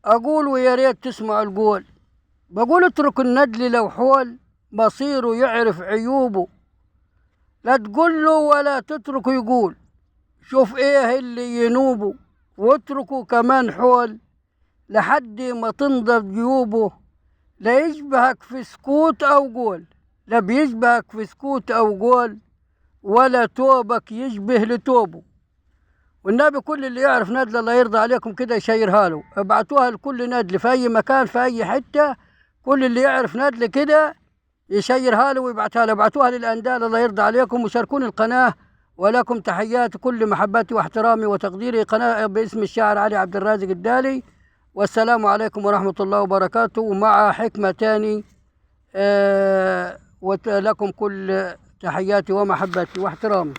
أقول ويا ريت تسمع القول. بقول اترك الندل لو حول، مصيره يعرف عيوبه. لا تقول له ولا تتركه يقول، شوف ايه اللي ينوبه. واتركه كمان حول لحد ما تنضف جيوبه. لا يشبهك في سكوت أو قول، لا بيشبهك في سكوت أو قول، ولا توبك يشبه لتوبه. والنبي كل اللي يعرف ندل الله يرضى عليكم كده يشيرها له، ابعتوها لكل ندل في أي مكان في أي حتة. كل اللي يعرف ندل كده يشيرها له ويبعتها له. ابعتوها للأندال الله يرضى عليكم، وشاركوني القناة. ولكم تحياتي كل محبتي واحترامي وتقديري، قناة باسم الشاعر علي عبد الرازق الدالي. والسلام عليكم ورحمة الله وبركاته. ومع حكمة تاني ولكم كل تحياتي ومحبتي واحترامي.